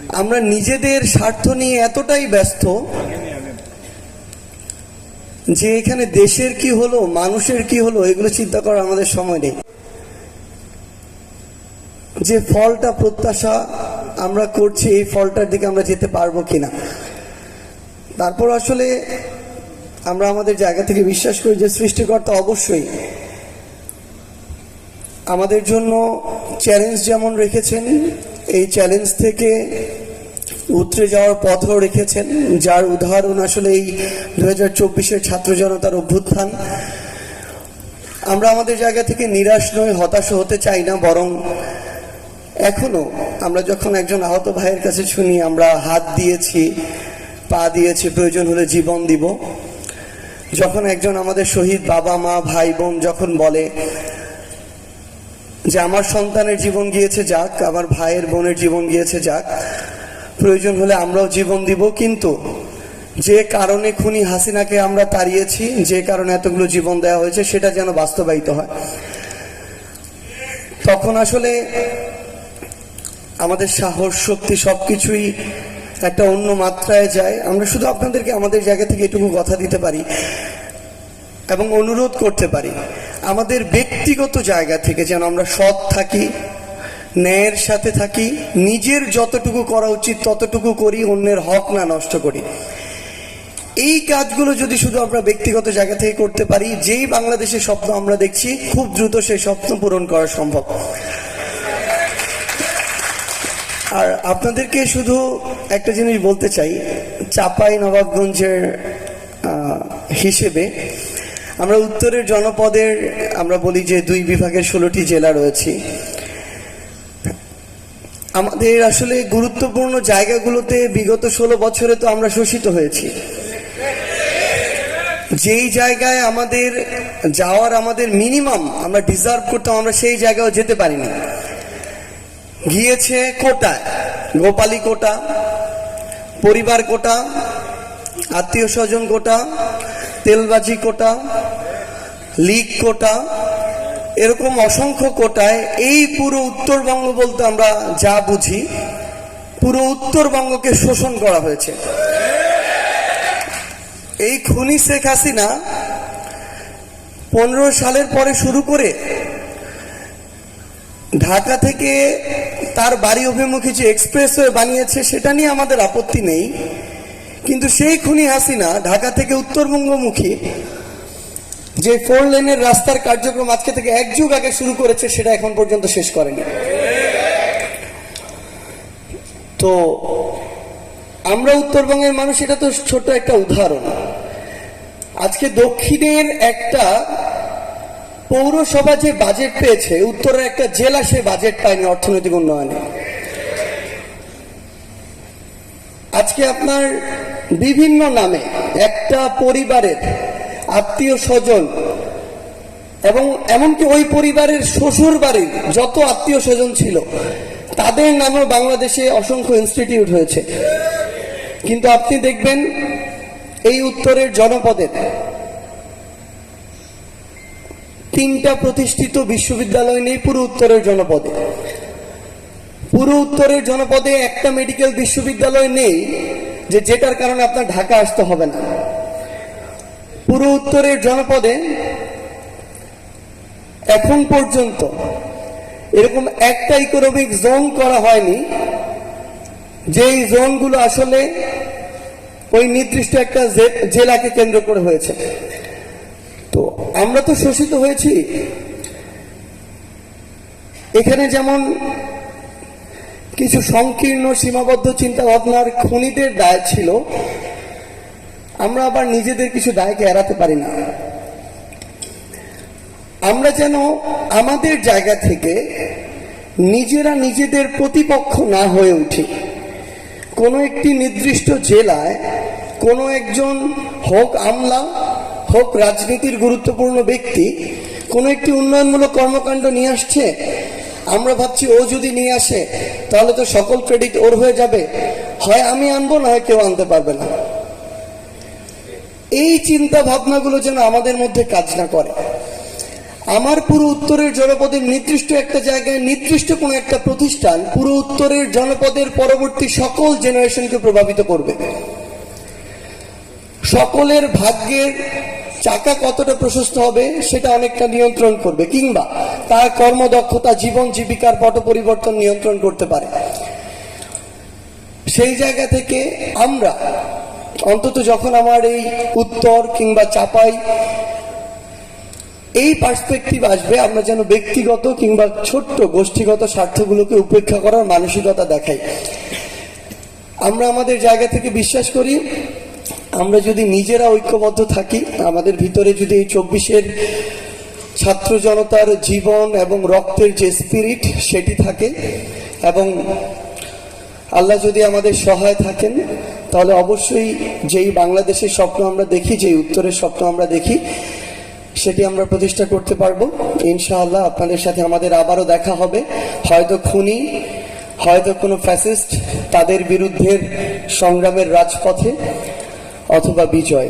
আমরা নিজেদের স্বার্থ নিয়ে এতটাই ব্যস্ত যে এখানে দেশের কি হলো, মানুষের কি হলো, এগুলো চিন্তা করার আমাদের সময় নেই। যে ফলটা প্রত্যাশা আমরা করছি, এই ফলটার দিকে আমরা যেতে পারবো কিনা। তারপর আসলে আমরা আমাদের জায়গা থেকে বিশ্বাস করি যে সৃষ্টিকর্তা অবশ্যই আমাদের জন্য চ্যালেঞ্জ যেমন রেখেছেন, এই চ্যালেঞ্জ থেকে উতরে যাওয়ার পথও রেখেছেন, যার উদাহরণ আসলে এই 2024-এর ছাত্র জনতার অভ্যুত্থান। আমরা আমাদের জায়গা থেকে নিরাশ নই, হতাশ হতে চাই না, বরং এখনো আমরা যখন একজন আহত ভাইয়ের কাছে শুনি আমরা হাত দিয়েছি, পা দিয়েছি, প্রয়োজন হলে জীবন দিব, যখন একজন আমাদের শহীদ বাবা মা ভাই বোন যখন বলে যে আমার সন্তানের জীবন গিয়েছে যাক, আমার ভাইয়ের বোনের জীবন গিয়েছে যাক, প্রয়োজন হলে আমরাও জীবন দিব, কিন্তু যে কারণে খুনি হাসিনাকে আমরা তাড়িয়েছি, যে কারণে এতগুলো জীবন দেওয়া হয়েছে, সেটা যেন বাস্তবায়িত হয়। তখন আসলে আমাদের সাহস শক্তি সবকিছুই একটা অন্য মাত্রায় যায়। আমরা শুধু আপনাদেরকে আমাদের জায়গা থেকে এটুকু কথা দিতে পারি এবং অনুরোধ করতে পারি, আমাদের ব্যক্তিগত জায়গা থেকে যেন আমরা সৎ থাকি, ন্যায়ের সাথে থাকি, নিজের যতটুকু করা উচিত ততটুকু করি, অন্যের হক না নষ্ট করি। এই কাজগুলো যদি শুধু আমরা ব্যক্তিগত জায়গা থেকে করতে পারি, যেই বাংলাদেশের স্বপ্ন আমরা দেখছি, খুব দ্রুত সেই স্বপ্ন পূরণ করা সম্ভব। আর আপনাদেরকে শুধু একটা জিনিস বলতে চাই, চাঁপাই নবাবগঞ্জের হিসেবে আমরা উত্তরের জনপদের, আমরা বলি যে 2 বিভাগের 16টি জেলা রয়েছে। আমাদের আসলে গুরুত্বপূর্ণ জায়গাগুলোতে বিগত 16 বছরে তো আমরা শোষিত হয়েছি। যেই জায়গায় আমাদের যাওয়ার আমাদের মিনিমাম আমরা ডিজার্ভ করতাম, আমরা সেই জায়গায় যেতে পারিনি। গিয়েছে কোটায়, গোপালী কোটা, পরিবার কোটা, আত্মীয় স্বজন কোটা, তেলবাজি কোটা, লীগ কোটা, এরকম অসংখ্য কোটায় এই পুরো উত্তরবঙ্গ বলতে আমরা যা বুঝি, পুরো উত্তরবঙ্গকে শোষণ করা হয়েছে। এই খুনি শেখ হাসিনা 15 সালের পরে শুরু করে ঢাকা থেকে তার বাড়ি অভিমুখী যে এক্সপ্রেসওয়ে বানিয়েছে, সেটা নিয়ে আমাদের আপত্তি নেই, কিন্তু সেই খুনি হাসিনা ঢাকা থেকে উত্তরবঙ্গমুখী যে 4 লেনের রাস্তার কার্যক্রম আজকে থেকে 1 যুগ আগে শুরু করেছে, সেটা এখন পর্যন্ত শেষ করেনি। তো আমরা উত্তরবঙ্গের মানুষ, এটা তো ছোট একটা উদাহরণ। আজকে দক্ষিণের একটা পৌরসভা যে বাজেট পেয়েছে, উত্তরের একটা জেলা সে বাজেট পায়নি অর্থনৈতিক উন্নয়নে। আজকে আপনার বিভিন্ন নামে একটা পরিবারের আত্মীয় স্বজন এবং এমনকি ওই পরিবারের শ্বশুর বাড়ির যত আত্মীয় স্বজন ছিল, তাদের নামেও বাংলাদেশে অসংখ্য ইনস্টিটিউট হয়েছে। কিন্তু আপনি দেখবেন এই উত্তরের জনপদের 3টা প্রতিষ্ঠিত বিশ্ববিদ্যালয় নেই পুরো উত্তরের জনপদে। পুরো উত্তরের জনপদে একটা মেডিকেল বিশ্ববিদ্যালয় নেই, যেটার কারণে আপনার ঢাকা আসতে হবে না। পুরো উত্তরের জনপদে এখন পর্যন্ত এরকম একটা ইকোনমিক জোন করা হয়নি, যেই জোনগুলো আসলে ওই নির্দিষ্ট একটা জেলাকে কেন্দ্র করে হয়েছে। তো আমরা তো শোষিত হয়েছি। এখানে যেমন কিছু সংকীর্ণ সীমাবদ্ধ চিন্তা ভাবনার খুনিদের দায় ছিল, আমরা আবার নিজেদের কিছু দায়কে এড়াতে পারি না। আমরা যেন আমাদের জায়গা থেকে নিজেরা নিজেদের প্রতিপক্ষ না হয়ে উঠি। কোনো একটি নির্দিষ্ট জেলায় কোনো একজন, হোক আমলা হোক রাজনীতির গুরুত্বপূর্ণ ব্যক্তি, কোনো একটি উন্নয়নমূলক কর্মকাণ্ড নিয়ে আসছে, আমরা ভাবছি ও যদি নিয়ে আসে তাহলে তো সকল ক্রেডিট ওর হয়ে যাবে, হয় আমি আনবো না হয় কেউ আনতে পারবে না। এই চিন্তা ভাবনাগুলো যেন আমাদের মধ্যে কাজ না করে। আমার পুরো উত্তরের জনপদের নির্দিষ্ট একটা জায়গায় নির্দিষ্ট কোনো একটা প্রতিষ্ঠান পুরো উত্তরের জনপদের পরবর্তী সকল জেনারেশনকে প্রভাবিত করবে। সকলের ভাগ্যের চাকা কতটা প্রশস্ত হবে সেটা অনেকটা নিয়ন্ত্রণ করবে, কিংবা তার কর্মদক্ষতা, জীবন জীবিকার পট পরিবর্তন নিয়ন্ত্রণ করতে পারে। সেই জায়গা থেকে আমরা অন্তত যখন আমার এই উত্তর কিংবা চাপাই এই পার্সপেক্টিভ আসবে, আমরা যেন ব্যক্তিগত কিংবা ছোট্ট গোষ্ঠীগত স্বার্থগুলোকে উপেক্ষা করার মানসিকতা দেখাই। আমরা আমাদের জায়গা থেকে বিশ্বাস করি, আমরা যদি নিজেরা ঐক্যবদ্ধ থাকি, আমাদের ভিতরে যদি এই 24-এর ছাত্র জনতার জীবন এবং রক্তের যে স্পিরিট সেটি থাকে, এবং আল্লাহ যদি আমাদের সহায় থাকেন, তাহলে অবশ্যই যেই বাংলাদেশের স্বপ্ন আমরা দেখি, যেই উত্তরের স্বপ্ন আমরা দেখি, সেটি আমরা প্রতিষ্ঠা করতে পারবো ইনশাআল্লাহ। আপনাদের সাথে আমাদের আবারও দেখা হবে, হয়তো খুনি, হয়তো কোনো ফ্যাসিস্ট তাদের বিরুদ্ধে সংগ্রামের রাজপথে, অথবা বিজয়।